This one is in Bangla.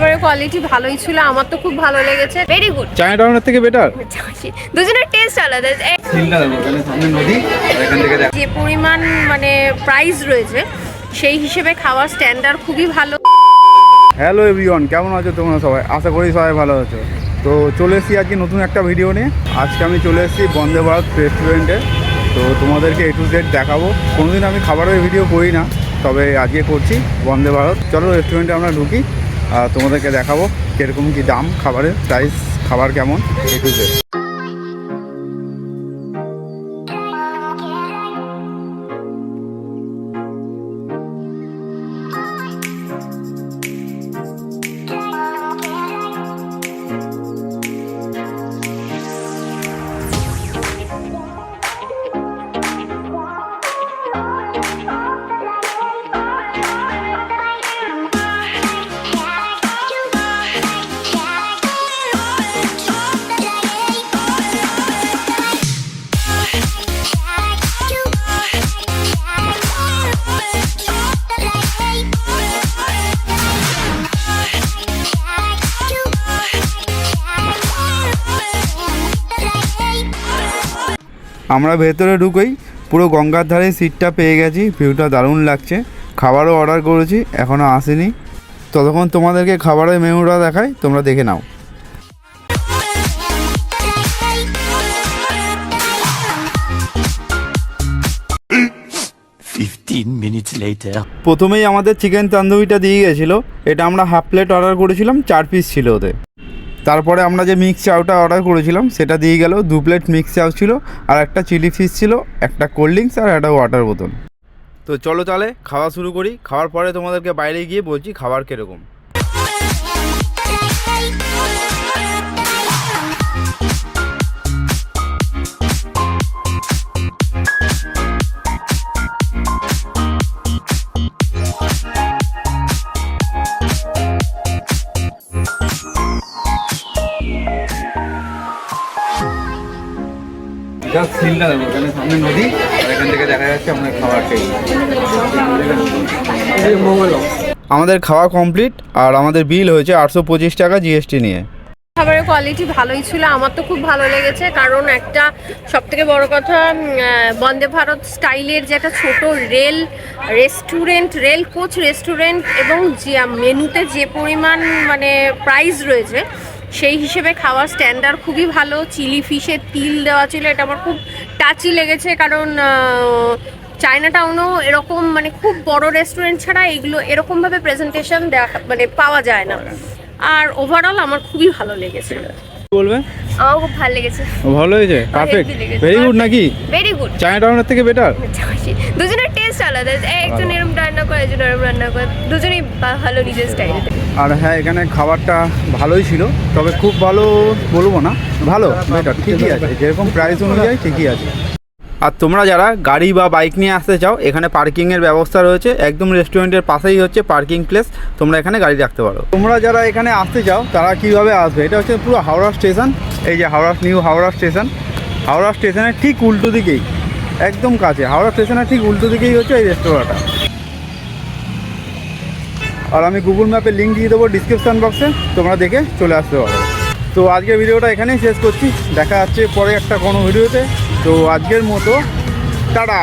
খাবারের কোয়ালিটি ভালোই ছিল, আমার তো খুব ভালো লেগেছে। Very good. চায়না টাউনের থেকে বেটার। দুজনের টেস্ট আলাদা। সিনটা দেখো, এখানে সামনে নদী আর এখান থেকে দেখো যে পরিমাণ মানে প্রাইস রয়েছে সেই হিসেবে খাওয়ার স্ট্যান্ডার্ড খুবই ভালো। হ্যালো এভরিওয়ান, কেমন আছো তোমরা সবাই? আশা করি সবাই ভালো আছো। তো চলে এসেছি আজকে নতুন একটা ভিডিও নিয়ে। আজকে আমি চলে এসেছি বন্দে ভারত রেস্টুরেন্টে। তো তোমাদেরকে A to Z দেখাবো। কোনোদিন আমি খাবারের ভিডিও করি না, তবে আজকে করছি বন্দে ভারত। চলো রেস্টুরেন্টে আমরা ঢুকি আর তোমাদেরকে দেখাবো কীরকম কী দাম খাবারের, প্রাইস, খাবার কেমন, A to Z। আমরা ভেতরে ঢুকেই পুরো গঙ্গার ধারে সিটটা পেয়ে গেছি, ভিউটা দারুণ লাগছে। খাবারও অর্ডার করেছি, এখনও আসেনি। ততক্ষণ তোমাদেরকে খাবারের মেনুটা দেখাই, তোমরা দেখে নাও। প্রথমেই আমাদের চিকেন তান্দুরিটা দিয়ে গেছিলো। এটা আমরা হাফ প্লেট অর্ডার করেছিলাম, 4 পিস ছিল ওতে। তারপরে আমরা যে মিক্স চাউটা অর্ডার করেছিলাম সেটা দিয়ে গেল। 2 প্লেট মিক্স চাউ ছিল, আর একটা চিলি ফিশ ছিল, একটা কোল্ড ড্রিঙ্কস আর একটা ওয়াটার বোতল। তো চলো তাহলে খাওয়া শুরু করি। খাওয়ার পরে তোমাদেরকে বাইরে গিয়ে বলছি খাবার কীরকম। সিনটা দেখো, এখানে সামনে নদী আর এখান থেকে দেখা যাচ্ছে আমাদের খাবার টেবিল। আমাদের খাওয়া কমপ্লিট আর আমাদের বিল হয়েছে 825 টাকা জিএসটি নিয়ে। খাবারের কোয়ালিটি ভালোই ছিল, আমার তো খুব ভালো লেগেছে। কারণ একটা সবথেকে বড় কথা, বন্দে ভারত স্টাইলের যে একটা ছোট রেল কোচ রেস্টুরেন্ট এবং যে মেনুতে যে পরিমাণ মানে প্রাইস রয়েছে সেই হিসেবে খাওয়ার স্ট্যান্ডার্ড খুবই ভালো। চিলি ফিশের তিল দেওয়া ছিল, এটা আমার খুব টাচি লেগেছে। কারণ চায়না টাউনেও এরকম মানে খুব বড় রেস্টুরেন্ট ছাড়া এগুলো এরকমভাবে প্রেজেন্টেশন মানে পাওয়া যায় না। আর ওভারঅল আমার খুবই ভালো লেগেছে। বলবে আমার খুব ভালো লেগেছে। ভালো হয়েছে, পারফেক্ট, ভেরি গুড। নাকি ভেরি গুড? চায়না টাউনের থেকে বেটার। দুজনের টেস্ট আলাদা, একজন এরকম রান্না করে, একজন এরকম রান্না করে, দুজনেই ভালো নিজের স্টাইলে। আর হ্যাঁ, এখানে খাবারটা ভালোই ছিল, তবে খুব ভালো বলবো না, ভালো, বেটার, ঠিকই আছে, যেরকম প্রাইস অনুযায়ী ঠিকই আছে। আর তোমরা যারা গাড়ি বা বাইক নিয়ে আসতে চাও, এখানে পার্কিংয়ের ব্যবস্থা রয়েছে। একদম রেস্টুরেন্টের পাশেই হচ্ছে পার্কিং প্লেস, তোমরা এখানে গাড়ি রাখতে পারো। তোমরা যারা এখানে আসতে চাও তারা কিভাবে আসবে? এটা হচ্ছে পুরো হাওড়া স্টেশন। এই যে নিউ হাওড়া স্টেশন, হাওড়া স্টেশনের ঠিক উল্টো দিকেই, একদম কাছে, হাওড়া স্টেশনের ঠিক উল্টো দিকেই হচ্ছে এই রেস্তোরাঁটা। আর আমি গুগল ম্যাপে লিঙ্ক দিয়ে দেবো ডিসক্রিপশান বক্সে, তোমরা দেখে চলে আসতে পারো। তো আজকের ভিডিওটা এখানেই শেষ করছি, দেখা যাচ্ছে পরে একটা কোনো ভিডিওতে। তো আজকের মতো টাটা।